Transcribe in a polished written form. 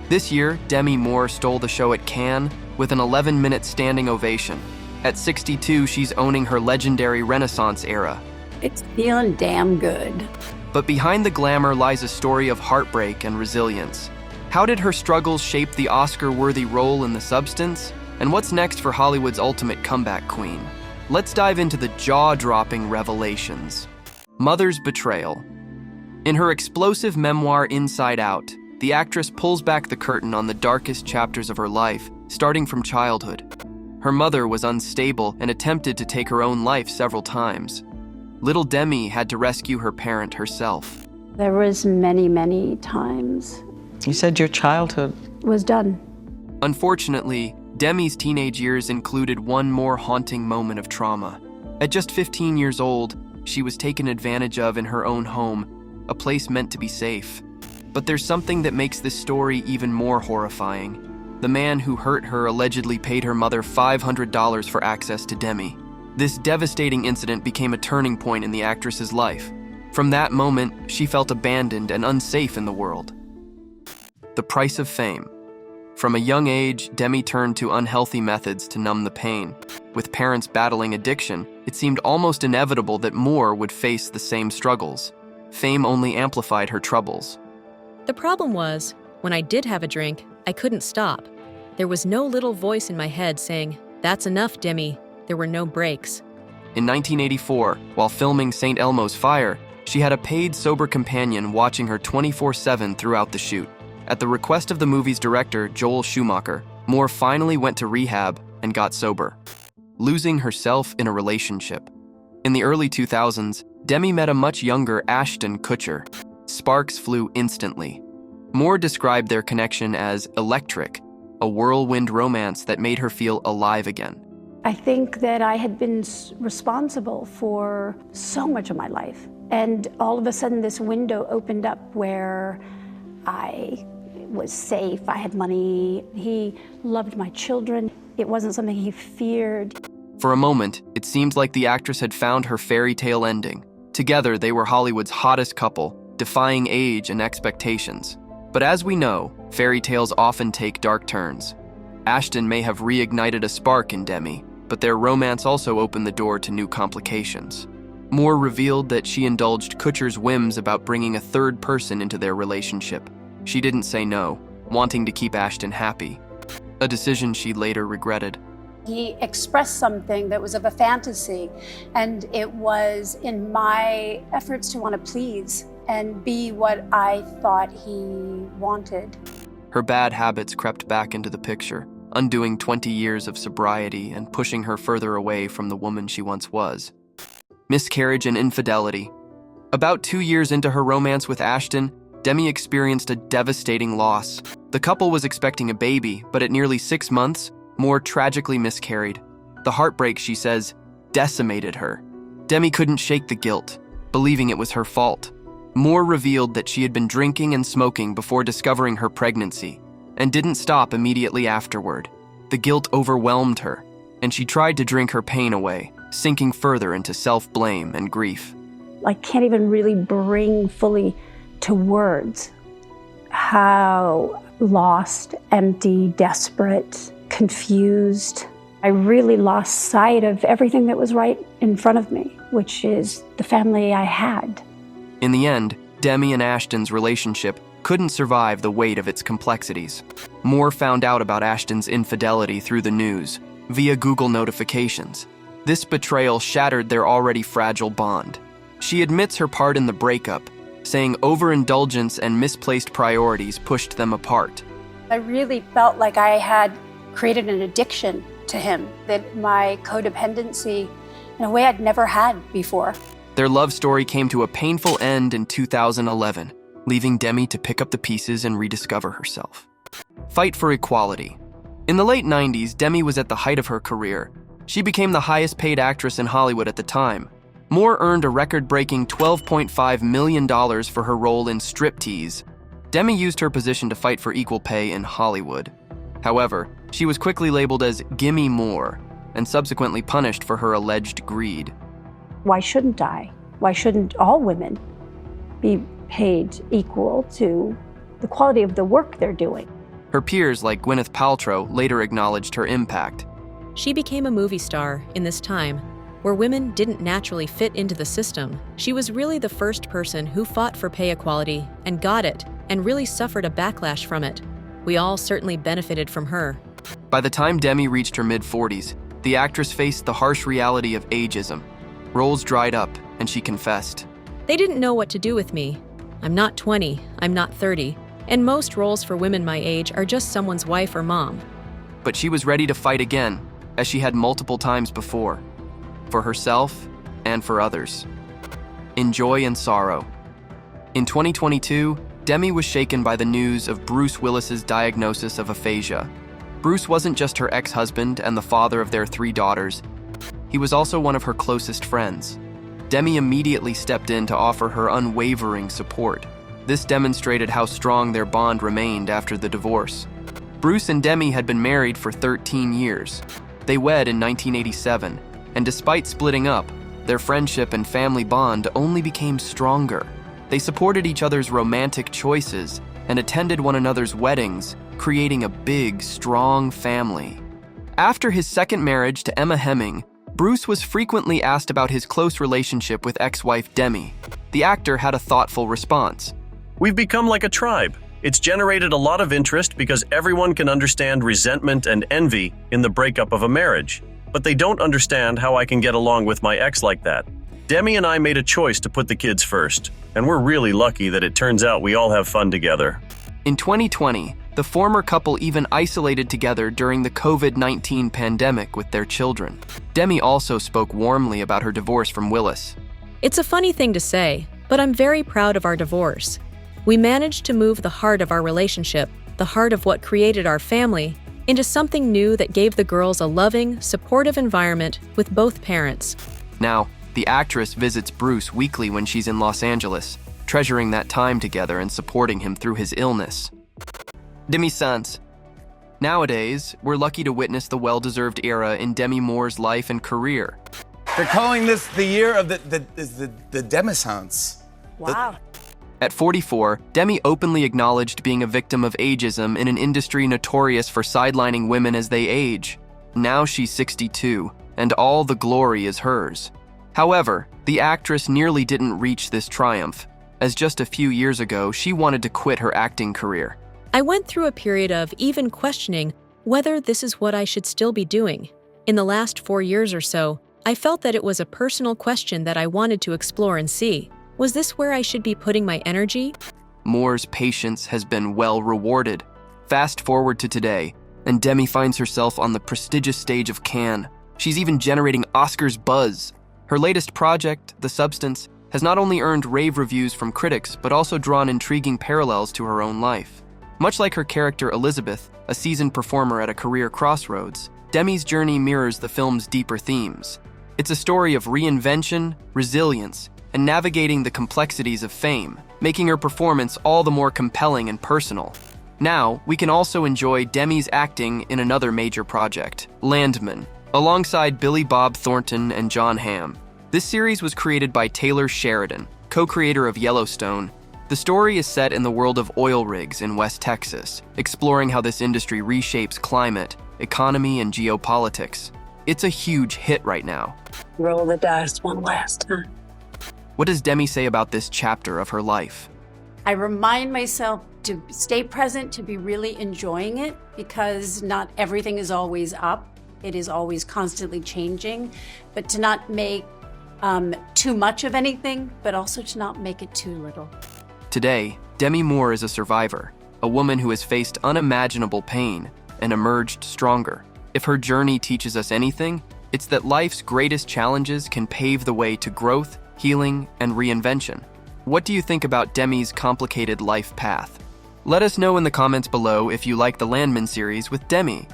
This year, Demi Moore stole the show at Cannes with an 11-minute standing ovation. At 62, she's owning her legendary Renaissance era. It's feeling damn good. But behind the glamour lies a story of heartbreak and resilience. How did her struggles shape the Oscar-worthy role in The Substance? And what's next for Hollywood's ultimate comeback queen? Let's dive into the jaw-dropping revelations. Mother's betrayal. In her explosive memoir Inside Out, the actress pulls back the curtain on the darkest chapters of her life, starting from childhood. Her mother was unstable and attempted to take her own life several times. Little Demi had to rescue her parent herself. There was many times. You said your childhood Was done. Unfortunately, Demi's teenage years included one more haunting moment of trauma. At just 15 years old, she was taken advantage of in her own home, a place meant to be safe. But there's something that makes this story even more horrifying. The man who hurt her allegedly paid her mother $500 for access to Demi. This devastating incident became a turning point in the actress's life. From that moment, she felt abandoned and unsafe in the world. The price of fame. From a young age, Demi turned to unhealthy methods to numb the pain. With parents battling addiction, it seemed almost inevitable that Moore would face the same struggles. Fame only amplified her troubles. The problem was, when I did have a drink, I couldn't stop. There was no little voice in my head saying, "That's enough, Demi." There were no breaks. In 1984, while filming St. Elmo's Fire, she had a paid sober companion watching her 24/7 throughout the shoot. At the request of the movie's director, Joel Schumacher, Moore finally went to rehab and got sober, losing herself in a relationship. In the early 2000s, Demi met a much younger Ashton Kutcher. Sparks flew instantly. Moore described their connection as electric, a whirlwind romance that made her feel alive again. I think that I had been responsible for so much of my life. And all of a sudden this window opened up where I was safe, I had money, he loved my children. It wasn't something he feared. For a moment, it seemed like the actress had found her fairy tale ending. Together, they were Hollywood's hottest couple, defying age and expectations. But as we know, fairy tales often take dark turns. Ashton may have reignited a spark in Demi, but their romance also opened the door to new complications. Moore revealed that she indulged Kutcher's whims about bringing a third person into their relationship. She didn't say no, wanting to keep Ashton happy, a decision she later regretted. He expressed something that was of a fantasy, and it was in my efforts to want to please and be what I thought he wanted. Her bad habits crept back into the picture, undoing 20 years of sobriety and pushing her further away from the woman she once was. Miscarriage and infidelity. About 2 years into her romance with Ashton, Demi experienced a devastating loss. The couple was expecting a baby, but at nearly 6 months, Moore tragically miscarried. The heartbreak, she says, decimated her. Demi couldn't shake the guilt, believing it was her fault. Moore revealed that she had been drinking and smoking before discovering her pregnancy, and didn't stop immediately afterward. The guilt overwhelmed her, and she tried to drink her pain away, sinking further into self-blame and grief. I can't even really bring fully to words how lost, empty, desperate, confused. I really lost sight of everything that was right in front of me, which is the family I had. In the end, Demi and Ashton's relationship couldn't survive the weight of its complexities. Moore found out about Ashton's infidelity through the news, via Google notifications. This betrayal shattered their already fragile bond. She admits her part in the breakup, saying overindulgence and misplaced priorities pushed them apart. I really felt like I had created an addiction to him, that my codependency, in a way I'd never had before. Their love story came to a painful end in 2011, leaving Demi to pick up the pieces and rediscover herself. Fight for equality. In the late 90s, Demi was at the height of her career. She became the highest paid actress in Hollywood at the time. Moore earned a record-breaking $12.5 million for her role in Striptease. Demi used her position to fight for equal pay in Hollywood. However, she was quickly labeled as Gimme More and subsequently punished for her alleged greed. Why shouldn't I? Why shouldn't all women be paid equal to the quality of the work they're doing? Her peers, like Gwyneth Paltrow, later acknowledged her impact. She became a movie star in this time, where women didn't naturally fit into the system. She was really the first person who fought for pay equality and got it, and really suffered a backlash from it. We all certainly benefited from her. By the time Demi reached her mid-40s, the actress faced the harsh reality of ageism. Roles dried up, and she confessed. They didn't know what to do with me. I'm not 20, I'm not 30, and most roles for women my age are just someone's wife or mom. But she was ready to fight again, as she had multiple times before. For herself and for others. In joy and sorrow. In 2022, Demi was shaken by the news of Bruce Willis's diagnosis of aphasia. Bruce wasn't just her ex-husband and the father of their 3 daughters. He was also one of her closest friends. Demi immediately stepped in to offer her unwavering support. This demonstrated how strong their bond remained after the divorce. Bruce and Demi had been married for 13 years. They wed in 1987, and despite splitting up, their friendship and family bond only became stronger. They supported each other's romantic choices and attended one another's weddings, creating a big, strong family. After his second marriage to Emma Hemming, Bruce was frequently asked about his close relationship with ex-wife Demi. The actor had a thoughtful response. We've become like a tribe. It's generated a lot of interest because everyone can understand resentment and envy in the breakup of a marriage. But they don't understand how I can get along with my ex like that. Demi and I made a choice to put the kids first, and we're really lucky that it turns out we all have fun together. In 2020, the former couple even isolated together during the COVID-19 pandemic with their children. Demi also spoke warmly about her divorce from Willis. It's a funny thing to say, but I'm very proud of our divorce. We managed to move the heart of our relationship, the heart of what created our family, into something new that gave the girls a loving, supportive environment with both parents. Now, the actress visits Bruce weekly when she's in Los Angeles, treasuring that time together and supporting him through his illness. Demi's sons. Nowadays, we're lucky to witness the well-deserved era in Demi Moore's life and career. They're calling this the year of the Demisance. Wow. At 44, Demi openly acknowledged being a victim of ageism in an industry notorious for sidelining women as they age. Now she's 62, and all the glory is hers. However, the actress nearly didn't reach this triumph, as just a few years ago, she wanted to quit her acting career. I went through a period of even questioning whether this is what I should still be doing. In the last 4 years or so, I felt that it was a personal question that I wanted to explore and see. Was this where I should be putting my energy? Moore's patience has been well rewarded. Fast forward to today, and Demi finds herself on the prestigious stage of Cannes. She's even generating Oscars buzz. Her latest project, The Substance, has not only earned rave reviews from critics, but also drawn intriguing parallels to her own life. Much like her character Elizabeth, a seasoned performer at a career crossroads, Demi's journey mirrors the film's deeper themes. It's a story of reinvention, resilience, and navigating the complexities of fame, making her performance all the more compelling and personal. Now, we can also enjoy Demi's acting in another major project, Landman, alongside Billy Bob Thornton and John Hamm. This series was created by Taylor Sheridan, co-creator of Yellowstone. The story is set in the world of oil rigs in West Texas, exploring how this industry reshapes climate, economy, and geopolitics. It's a huge hit right now. Roll the dice one last time. What does Demi say about this chapter of her life? I remind myself to stay present, to be really enjoying it, because not everything is always up. It is always constantly changing, but to not make too much of anything, but also to not make it too little. Today, Demi Moore is a survivor, a woman who has faced unimaginable pain and emerged stronger. If her journey teaches us anything, it's that life's greatest challenges can pave the way to growth, healing, and reinvention. What do you think about Demi's complicated life path? Let us know in the comments below if you like the Landman series with Demi.